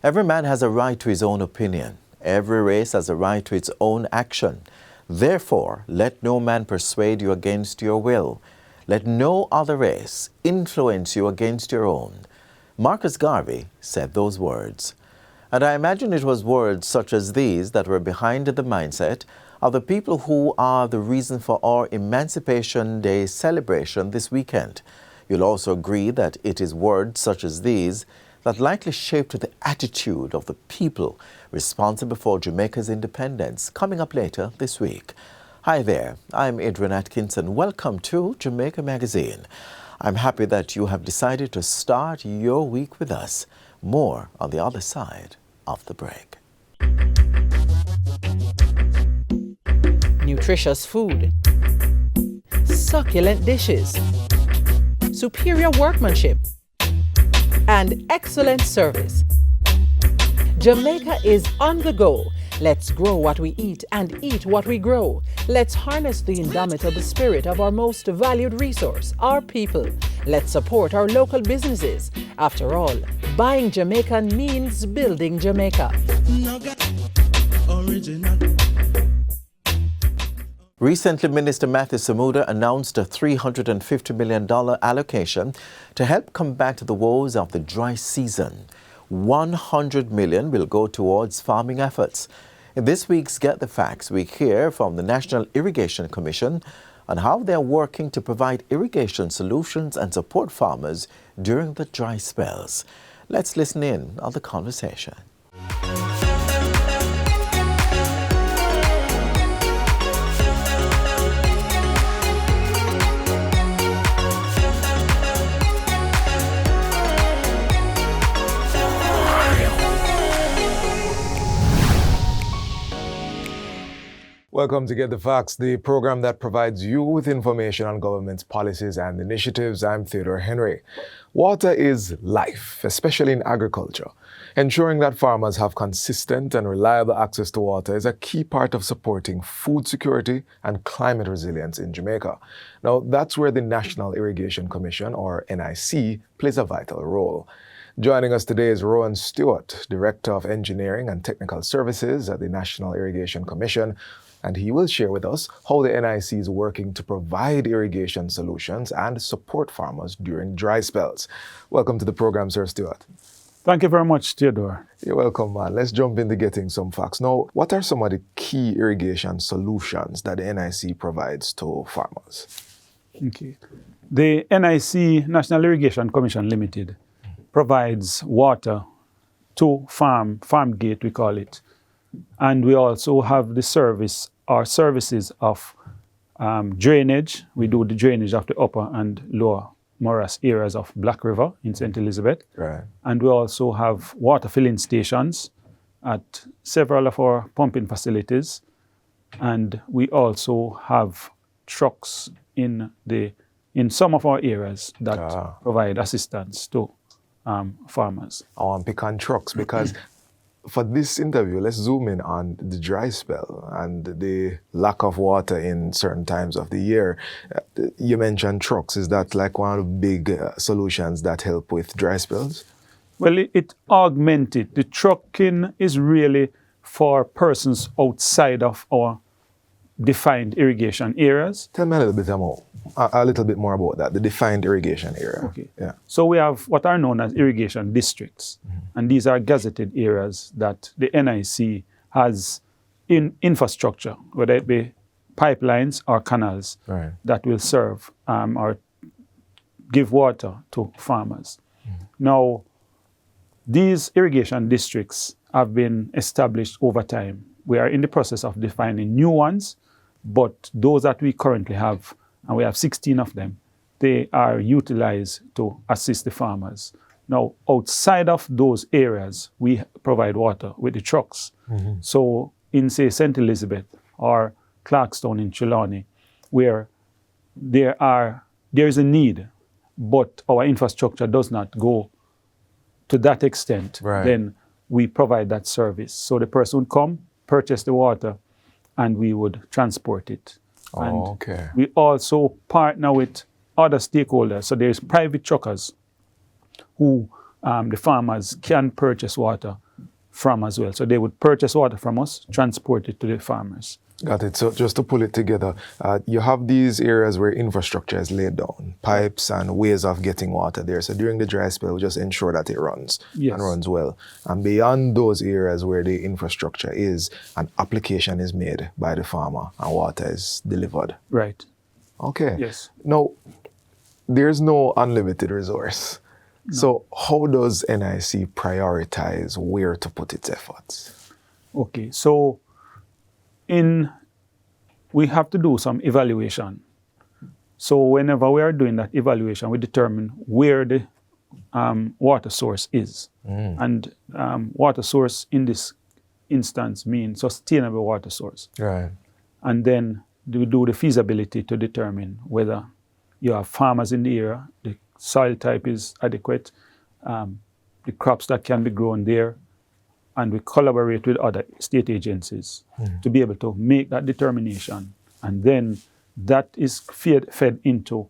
Every man has a right to his own opinion. Every race has a right to its own action. Therefore, let no man persuade you against your will. Let no other race influence you against your own. Marcus Garvey said those words. And I imagine it was words such as these that were behind the mindset of the people who are the reason for our Emancipation Day celebration this weekend. You'll also agree that it is words such as these that likely shaped the attitude of the people responsible for Jamaica's independence, coming up later this week. Hi there, I'm Adrian Atkinson. Welcome to Jamaica Magazine. I'm happy that you have decided to start your week with us. More on the other side of the break. Nutritious food, succulent dishes, superior workmanship, and excellent service. Jamaica is on the go. Let's grow what we eat and eat what we grow. Let's harness the indomitable spirit of our most valued resource, our people. Let's support our local businesses. After all, buying Jamaican means building Jamaica. Recently, Minister Matthew Samuda announced a $350 million allocation to help combat the woes of the dry season. $100 million will go towards farming efforts. In this week's Get the Facts, we hear from the National Irrigation Commission on how they're working to provide irrigation solutions and support farmers during the dry spells. Let's listen in on the conversation. Welcome to Get the Facts, the program that provides you with information on government's policies and initiatives. I'm Theodore Henry. Water is life, especially in agriculture. Ensuring that farmers have consistent and reliable access to water is a key part of supporting food security and climate resilience in Jamaica. Now, that's where the National Irrigation Commission, or NIC, plays a vital role. Joining us today is Rowan Stewart, Director of Engineering and Technical Services at the National Irrigation Commission, and he will share with us how the NIC is working to provide irrigation solutions and support farmers during dry spells. Welcome to the program, Sir Stewart. Thank you very much, Theodore. You're welcome, man. Let's jump into getting some facts. Now, what are some of the key irrigation solutions that the NIC provides to farmers? Okay. The NIC, National Irrigation Commission Limited, provides water to farm gate, we call it. And we also have the services of drainage. We do the drainage of the upper and lower Maurice areas of Black River in St. Elizabeth. Right. And we also have water filling stations at several of our pumping facilities. And we also have trucks in some of our areas that provide assistance to farmers. I want to pick on trucks because for this interview, let's zoom in on the dry spell and the lack of water in certain times of the year. You mentioned trucks. Is that like one of the big solutions that help with dry spells? Well, it augmented. The trucking is really for persons outside of our defined irrigation areas. Tell me a little bit more about that, the defined irrigation area. Okay. Yeah. So we have what are known as irrigation districts. Mm-hmm. And these are gazetted areas that the NIC has in infrastructure, whether it be pipelines or canals, right, that will serve or give water to farmers. Mm-hmm. Now, these irrigation districts have been established over time. We are in the process of defining new ones, but those that we currently have, and we have 16 of them, they are utilized to assist the farmers. Now, outside of those areas, we provide water with the trucks. Mm-hmm. So in, say, St. Elizabeth or Clarkstown in Trelawney, where there is a need, but our infrastructure does not go to that extent, right, then we provide that service. So the person would come, purchase the water, and we would transport it. Okay. We also partner with other stakeholders. So there's private truckers who the farmers can purchase water from as well. So they would purchase water from us, transport it to the farmers. Got it. So just to pull it together, you have these areas where infrastructure is laid down, pipes and ways of getting water there. So during the dry spell, we just ensure that it runs and runs well. And beyond those areas where the infrastructure is, an application is made by the farmer and water is delivered. Right. Okay. Yes. Now, there's no unlimited resource. No. So how does NIC prioritize where to put its efforts? Okay. So we have to do some evaluation. So whenever we are doing that evaluation, we determine where the water source is. And water source in this instance means sustainable water source. Right. And then we do the feasibility to determine whether you have farmers in the area, the soil type is adequate, the crops that can be grown there, and we collaborate with other state agencies to be able to make that determination. And then that is fed into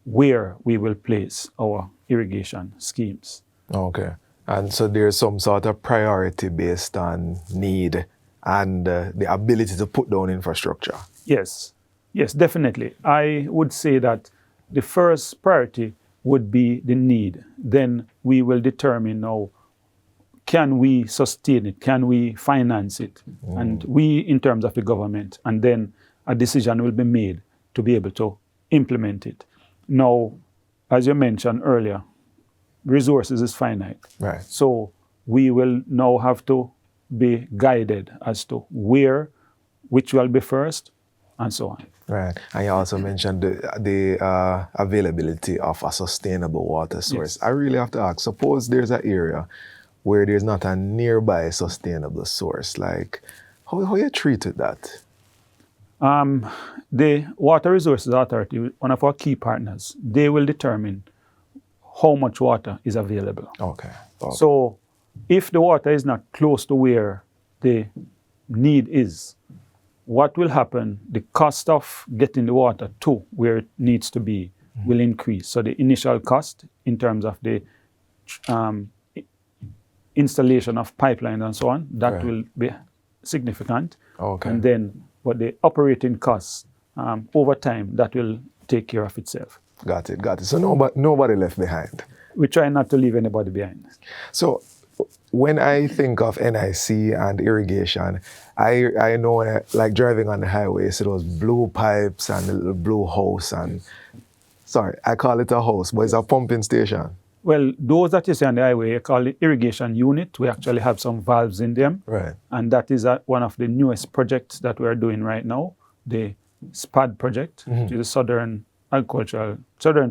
where we will place our irrigation schemes. Okay. And so there's some sort of priority based on need and the ability to put down infrastructure. Yes. Yes, definitely. I would say that the first priority would be the need. Then we will determine now, can we sustain it? Can we finance it? And we, in terms of the government, and then a decision will be made to be able to implement it. Now, as you mentioned earlier, resources is finite. Right. So we will now have to be guided as to which will be first, and so on. Right. And you also mentioned the availability of a sustainable water source. Yes. I really have to ask, suppose there's an area where there's not a nearby sustainable source, like how you treated that? The Water Resources Authority, one of our key partners, they will determine how much water is available. Okay. So if the water is not close to where the need is, what will happen, the cost of getting the water to where it needs to be will increase. So the initial cost in terms of the installation of pipelines and so on, that will be significant. Okay. And then, but the operating costs, over time, that will take care of itself. Got it. So nobody left behind. We try not to leave anybody behind. So when I think of NIC and irrigation, I know like driving on the highway, so those blue pipes and the little blue house and, sorry, I call it a house, but it's a pumping station. Well, those that you see on the highway, you call it irrigation unit. We actually have some valves in them. Right. And that is one of the newest projects that we're doing right now, the SPAD project, which is the Southern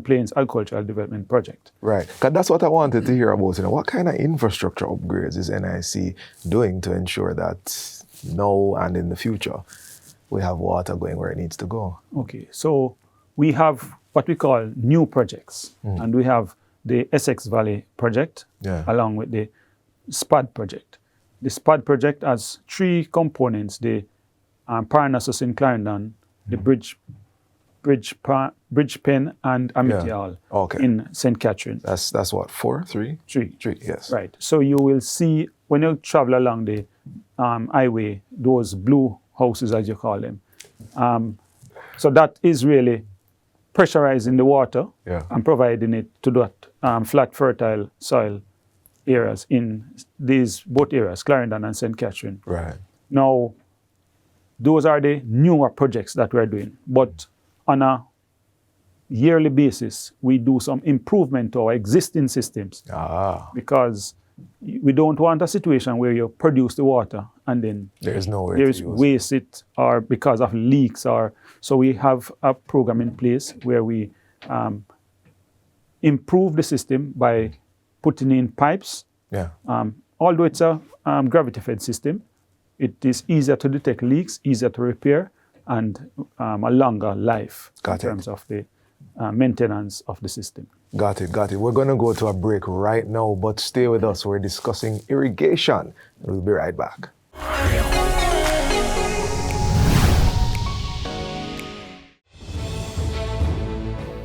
Plains Agricultural Development Project. Right, because that's what I wanted to hear about. What kind of infrastructure upgrades is NIC doing to ensure that now and in the future we have water going where it needs to go? Okay, so we have what we call new projects, and we have the Essex Valley project along with the SPAD project. The SPAD project has three components: the Parnassus in Clarendon, the Bridge Pen and Amity Hall in St. Catherine. That's what, 4, 3? 3, yes. Right. So you will see when you travel along the highway, those blue houses, as you call them. So that is really pressurizing the water and providing it to that flat, fertile soil areas in these both areas, Clarendon and St. Catherine. Right. Now, those are the newer projects that we're doing, but on a yearly basis, we do some improvement to our existing systems because we don't want a situation where you produce the water and then there's nowhere to use waste it or because of leaks. So we have a program in place where we improve the system by putting in pipes. Although it's a gravity-fed system, it is easier to detect leaks, easier to repair, and a longer life in terms of the maintenance of the system. Got it. We're going to go to a break right now, but stay with us. We're discussing irrigation. We'll be right back.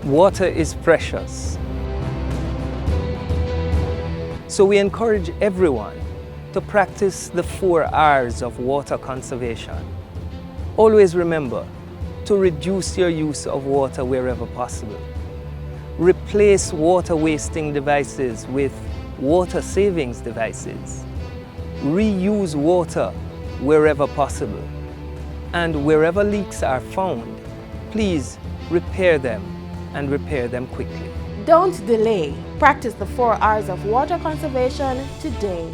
Water is precious. So we encourage everyone to practice the 4 R's of water conservation. Always remember to reduce your use of water wherever possible. Replace water wasting devices with water savings devices. Reuse water wherever possible. And wherever leaks are found, please repair them and repair them quickly. Don't delay. Practice the 4 R's of water conservation today.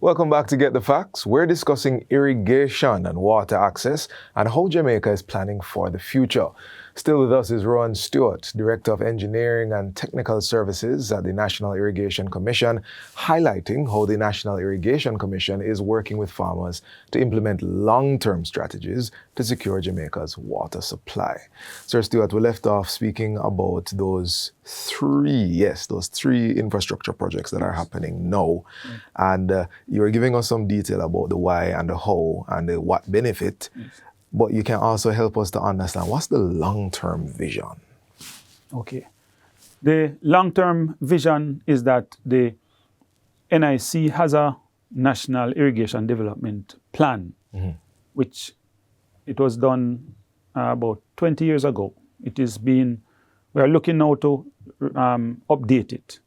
Welcome back to Get the Facts. We're discussing irrigation and water access and how Jamaica is planning for the future. Still with us is Rowan Stewart, Director of Engineering and Technical Services at the National Irrigation Commission, highlighting how the National Irrigation Commission is working with farmers to implement long-term strategies to secure Jamaica's water supply. Sir Stewart, we left off speaking about those three infrastructure projects that are happening now. And you were giving us some detail about the why and the how and the what benefit. But you can also help us to understand what's the long-term vision. Okay. The long-term vision is that the NIC has a National Irrigation Development Plan, which it was done about 20 years ago. We are looking now to update it.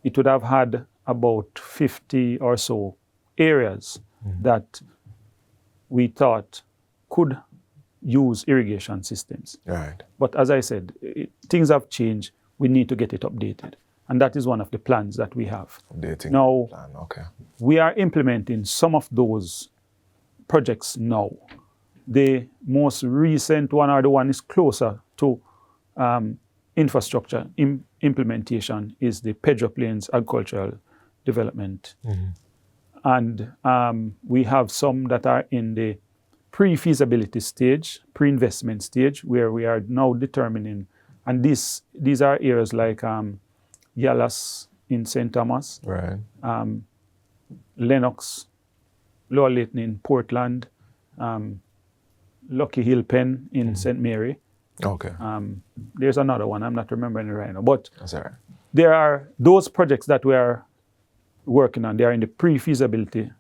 It would have had about 50 or so areas that we thought could use irrigation systems. Right. But as I said, things have changed. We need to get it updated. And that is one of the plans that we have. Updating now, the plan, okay. We are implementing some of those projects now. The most recent one, or the one is closer to infrastructure implementation, is the Pedro Plains Agricultural Development. And we have some that are in the pre-feasibility stage, pre-investment stage, where we are now determining, and these are areas like Yalas in St. Thomas, right. Lennox, Lower Leighton in Portland, Lucky Hill Pen in St. Mary. Okay. There's another one, I'm not remembering it right now, but that's all right. There are those projects that we are working on. They are in the pre-feasibility,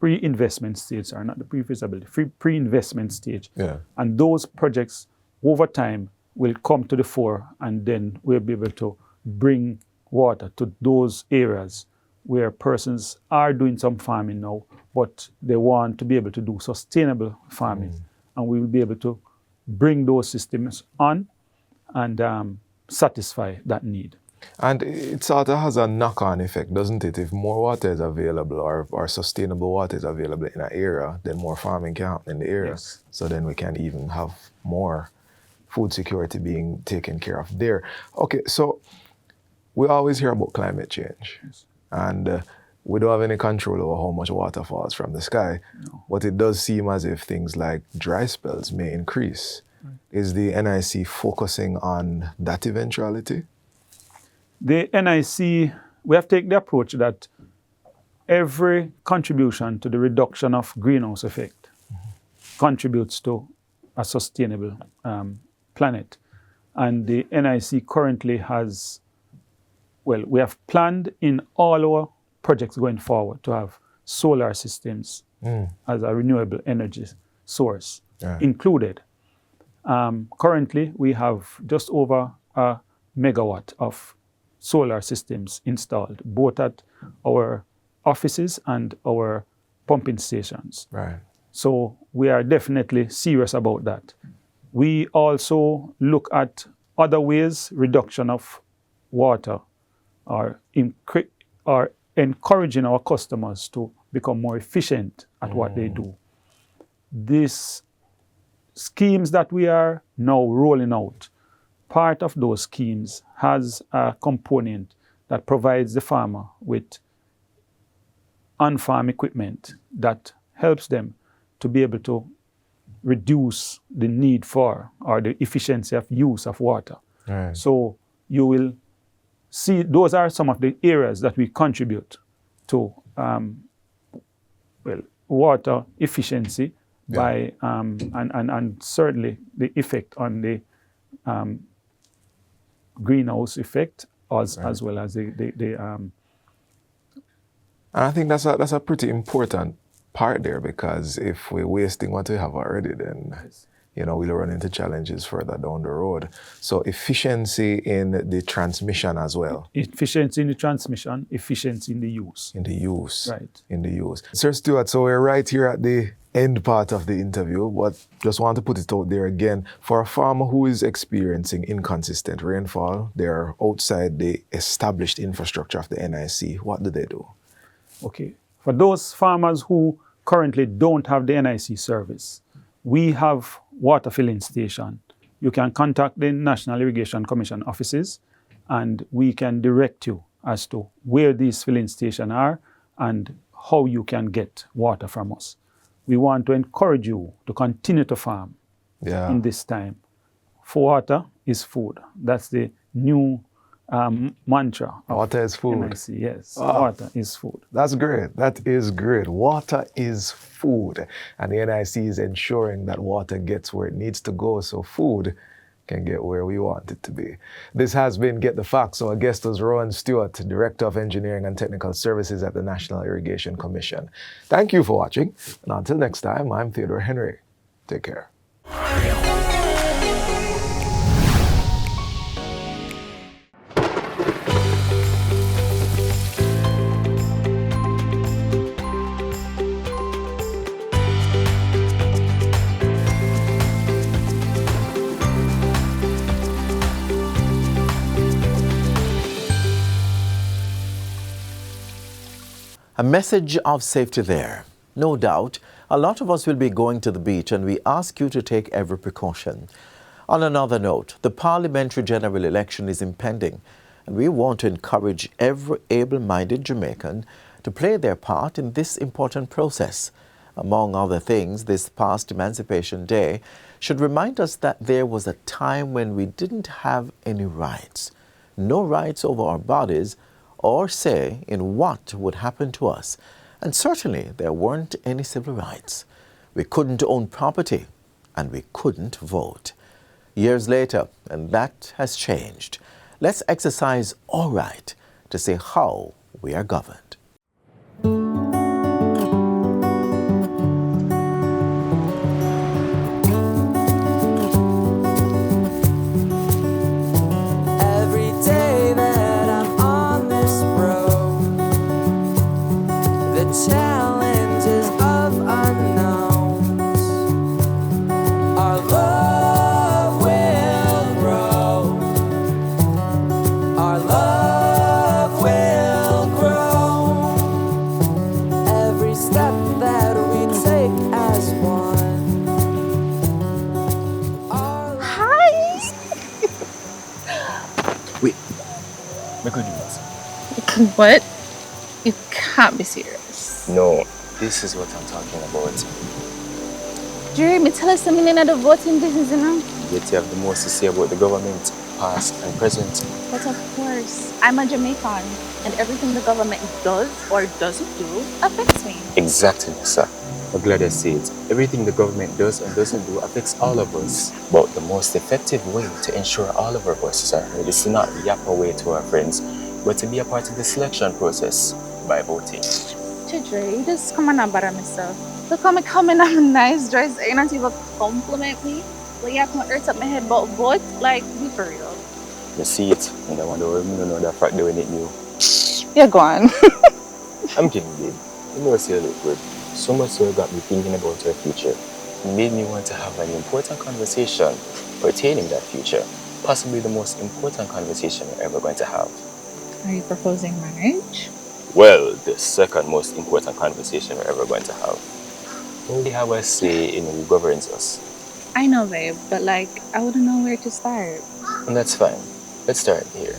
pre-investment stage, or not the pre-feasibility, pre-investment stage. Yeah. And those projects over time will come to the fore, and then we'll be able to bring water to those areas where persons are doing some farming now, but they want to be able to do sustainable farming. And we will be able to bring those systems on and satisfy that need. And it sort of has a knock-on effect, doesn't it? If more water is available or sustainable water is available in an area, then more farming can happen in the area. Yes. So then we can even have more food security being taken care of there. Okay, so we always hear about climate change. Yes. And we don't have any control over how much water falls from the sky. No. But it does seem as if things like dry spells may increase. Right. Is the NIC focusing on that eventuality? The NIC, we have taken the approach that every contribution to the reduction of greenhouse effect contributes to a sustainable planet. And the NIC currently has, we have planned in all our projects going forward to have solar systems as a renewable energy source included. Currently, we have just over a megawatt of solar systems installed, both at our offices and our pumping stations. Right. So we are definitely serious about that. We also look at other ways, reduction of water, or encouraging our customers to become more efficient at what they do. These schemes that we are now rolling out, part of those schemes has a component that provides the farmer with on-farm equipment that helps them to be able to reduce the need for or the efficiency of use of water. Right. So you will see those are some of the areas that we contribute to water efficiency by and certainly the effect on the greenhouse effect as Right. as well as the And I think that's a pretty important part there, because if we're wasting what we have already, then we'll run into challenges further down the road. So efficiency in the transmission as well. efficiency in the transmission, efficiency in the use. In the use. Right. In the use. Sir Stuart, so we're right here at the end part of the interview, but just want to put it out there again. For a farmer who is experiencing inconsistent rainfall, they're outside the established infrastructure of the NIC, what do they do? Okay. For those farmers who currently don't have the NIC service, we have water filling station. You can contact the National Irrigation Commission offices, and we can direct you as to where these filling stations are and how you can get water from us. We want to encourage you to continue to farm in this time. For water is food. That's the new mantra. Water is food. NIC, yes, water is food. That's great. That is great. Water is food. And the NIC is ensuring that water gets where it needs to go so food can get where we want it to be. This has been Get the Facts. So our guest was Rowan Stewart, Director of Engineering and Technical Services at the National Irrigation Commission. Thank you for watching. And until next time, I'm Theodore Henry. Take care. A message of safety there. No doubt, a lot of us will be going to the beach, and we ask you to take every precaution. On another note, the parliamentary general election is impending, and we want to encourage every able-minded Jamaican to play their part in this important process. Among other things, this past Emancipation Day should remind us that there was a time when we didn't have any rights. No rights over our bodies, or say in what would happen to us. And certainly there weren't any civil rights. We couldn't own property, and we couldn't vote. Years later, and that has changed. Let's exercise our right to say how we are governed. Challenges of unknowns. Our love will grow. Our love will grow. Every step that we take as one. Hi! Wait, we're going to do this. What? You can't be serious. No, this is what I'm talking about. Jerry, me tell us something in the voting business, you know? Yet you have the most to say about the government, past and present. But of course, I'm a Jamaican, and everything the government does or doesn't do affects me. Exactly, sir. I'm glad I say it. Everything the government does and doesn't do affects all of us. But the most effective way to ensure all of our voices are heard is to not yap away to our friends, but to be a part of the selection process by voting. Dre, you just come on and bother myself. Look how me come in a nice dress, and not even compliment me. Like you come earth up my head about vote, like be for real. You see it, and I wonder why you don't know that fact doing it new. Yeah, go on. I'm kidding, babe. You know, you look good. So much so got me thinking about your future. It made me want to have an important conversation pertaining that future. Possibly the most important conversation we're ever going to have. Are you proposing marriage? Well, the second most important conversation we're ever going to have. We have a say in who governs us. I know, babe, but like, I wouldn't know where to start. And that's fine. Let's start here.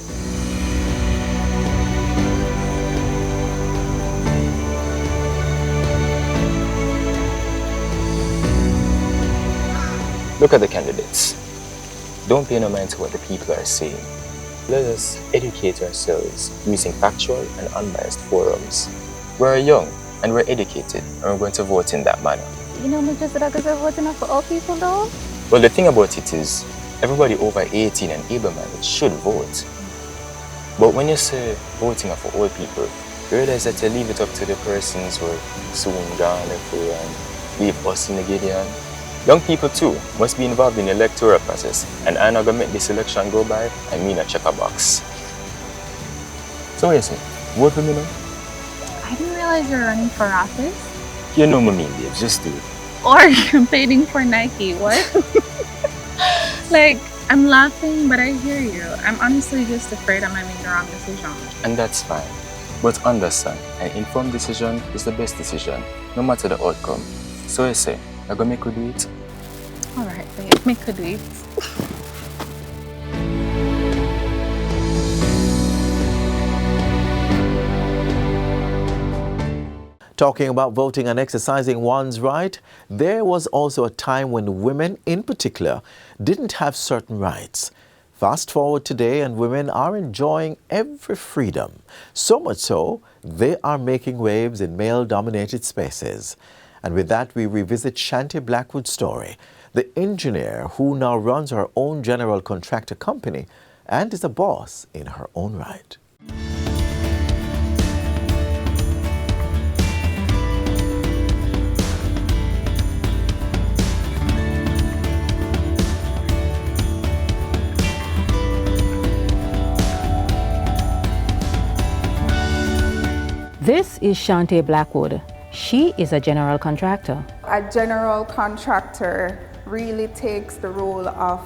Look at the candidates. Don't pay no mind to what the people are saying. Let us educate ourselves using factual and unbiased forums. We're young and we're educated, and we're going to vote in that manner. You know, me just like I said, voting for all people though. Well, the thing about it is, Everybody over 18 and able-minded should vote. But when you say voting are for old people, you realize that you leave it up to the persons who are soon gone if we leave us in the Gideon. Young people too must be involved in the electoral process, and I'm not going to make this election go by and me not check a box. So what you say? Vote for me now? I didn't realize you're running for office. You know what I mean, babe. Just do it. Or campaigning for Nike. What? Like, I'm laughing, but I hear you. I'm honestly just afraid I might make the wrong decision. And that's fine. But understand, an informed decision is the best decision, no matter the outcome. So I say, I'm going to make you do it. All right, babe. Make a do it. Talking about voting and exercising one's right, there was also a time when women in particular didn't have certain rights. Fast forward today and women are enjoying every freedom. So much so, they are making waves in male-dominated spaces. And with that, we revisit Shante Blackwood's story, the engineer who now runs her own general contractor company and is a boss in her own right. This is Shante Blackwood. She is a general contractor. A general contractor really takes the role of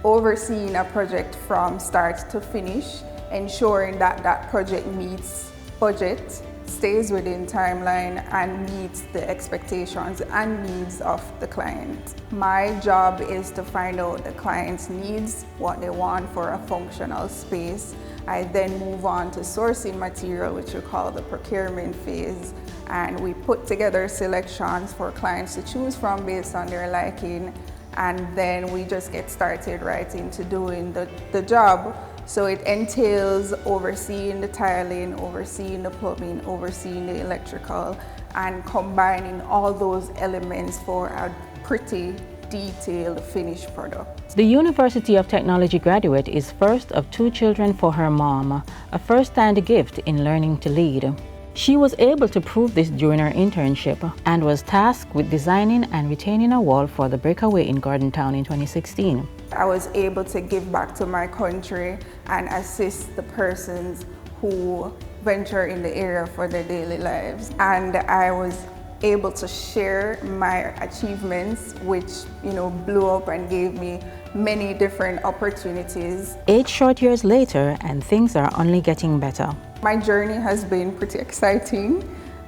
overseeing a project from start to finish, ensuring that that project meets budget, stays within timeline, and meets the expectations and needs of the client. My job is to find out the client's needs, what they want for a functional space. I then move on to sourcing material, which we call the procurement phase, and we put together selections for clients to choose from based on their liking, and then we just get started right into doing the job. So it entails overseeing the tiling, overseeing the plumbing, overseeing the electrical, and combining all those elements for a pretty detailed finished product. The University of Technology graduate is first of 2 children for her mom, a first-hand gift in learning to lead. She was able to prove this during her internship and was tasked with designing and retaining a wall for the breakaway in Gardentown in 2016. I was able to give back to my country and assist the persons who venture in the area for their daily lives. And I was able to share my achievements, which blew up and gave me many different opportunities. 8 short years later, and things are only getting better. My journey has been pretty exciting,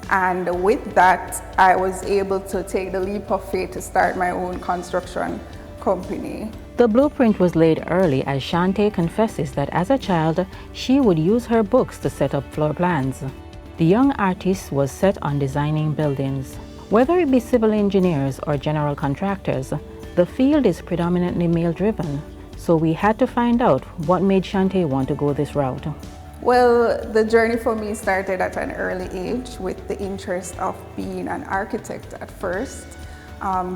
and with that, I was able to take the leap of faith to start my own construction company. The blueprint was laid early, as Shante confesses that as a child, she would use her books to set up floor plans. The young artist was set on designing buildings. Whether it be civil engineers or general contractors, the field is predominantly male-driven, so we had to find out what made Shante want to go this route. Well, the journey for me started at an early age with the interest of being an architect at first.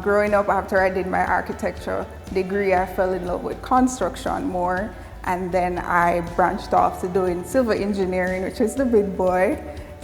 Growing up, after I did my architecture degree, I fell in love with construction more, and then I branched off to doing civil engineering, which is the big boy.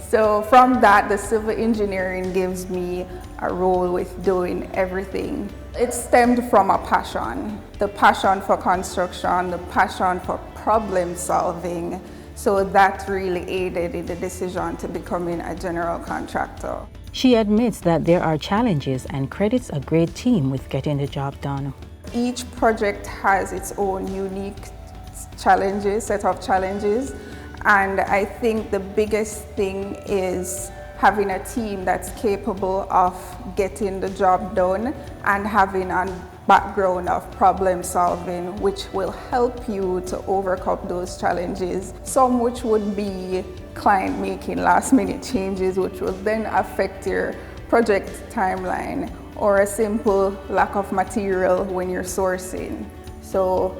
So from that, the civil engineering gives me a role with doing everything. It stemmed from a passion, the passion for construction, the passion for problem solving. So that really aided in the decision to becoming a general contractor. She admits that there are challenges and credits a great team with getting the job done. Each project has its own unique challenges, set of challenges. And I think the biggest thing is having a team that's capable of getting the job done and having a background of problem solving, which will help you to overcome those challenges. Some which would be client making last minute changes, which will then affect your project timeline, or a simple lack of material when you're sourcing. So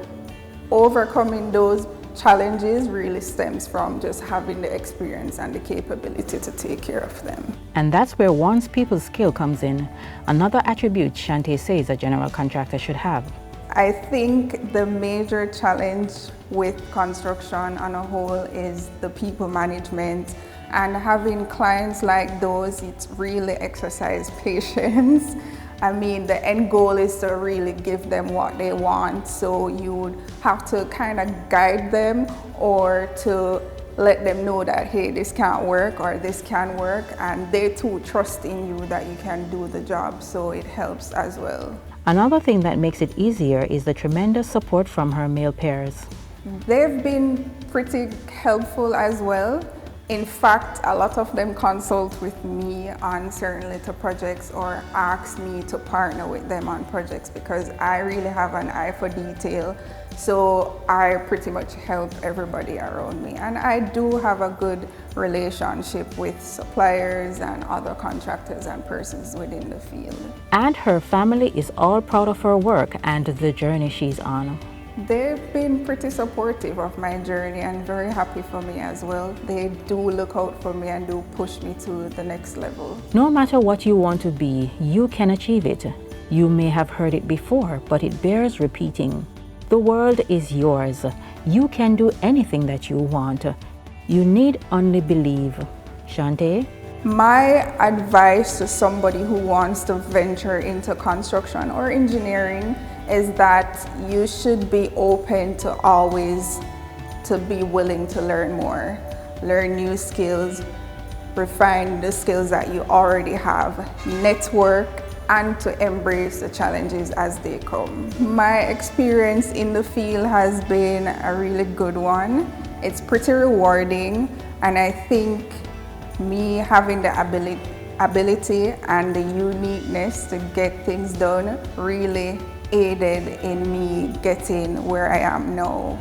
overcoming those challenges really stems from just having the experience and the capability to take care of them. And that's where one's people skill comes in, another attribute Shante says a general contractor should have. I think the major challenge with construction on a whole is the people management, and having clients like those, it really exercises patience. I mean, the end goal is to really give them what they want, so you would have to kind of guide them or to let them know that, hey, this can't work or this can work, and they too trust in you that you can do the job, so it helps as well. Another thing that makes it easier is the tremendous support from her male peers. They've been pretty helpful as well. In fact, a lot of them consult with me on certain little projects or ask me to partner with them on projects because I really have an eye for detail. So I pretty much help everybody around me. And I do have a good relationship with suppliers and other contractors and persons within the field. And her family is all proud of her work and the journey she's on. They've been pretty supportive of my journey and very happy for me as well. They do look out for me and do push me to the next level. No matter what you want to be, you can achieve it. You may have heard it before, but it bears repeating. The world is yours. You can do anything that you want. You need only believe. Shante? My advice to somebody who wants to venture into construction or engineering is that you should be open to always to be willing to learn more, learn new skills, refine the skills that you already have, network, and to embrace the challenges as they come. My experience in the field has been a really good one. It's pretty rewarding, and I think me having the ability and the uniqueness to get things done really aided in me getting where I am now.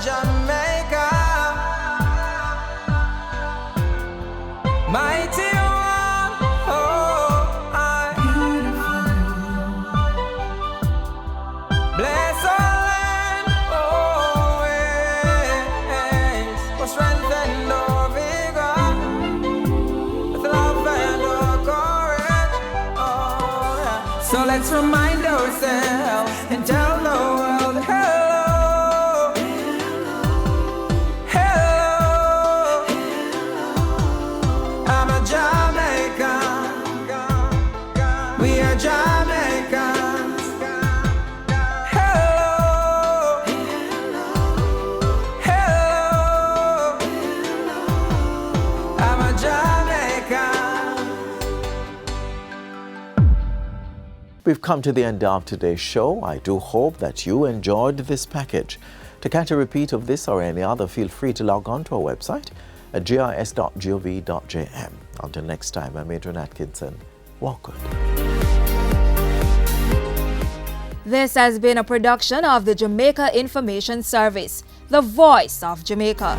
Jamaica, mighty one, oh, I bless our land always, for strength and no vigor, with love and no courage, oh, yeah. So let's remind ourselves and tell the world, hello. We've come to the end of today's show. I do hope that you enjoyed this package. To catch a repeat of this or any other, feel free to log on to our website at gis.gov.jm. Until next time, I'm Adrian Atkinson. Walk good. This has been a production of the Jamaica Information Service, the voice of Jamaica.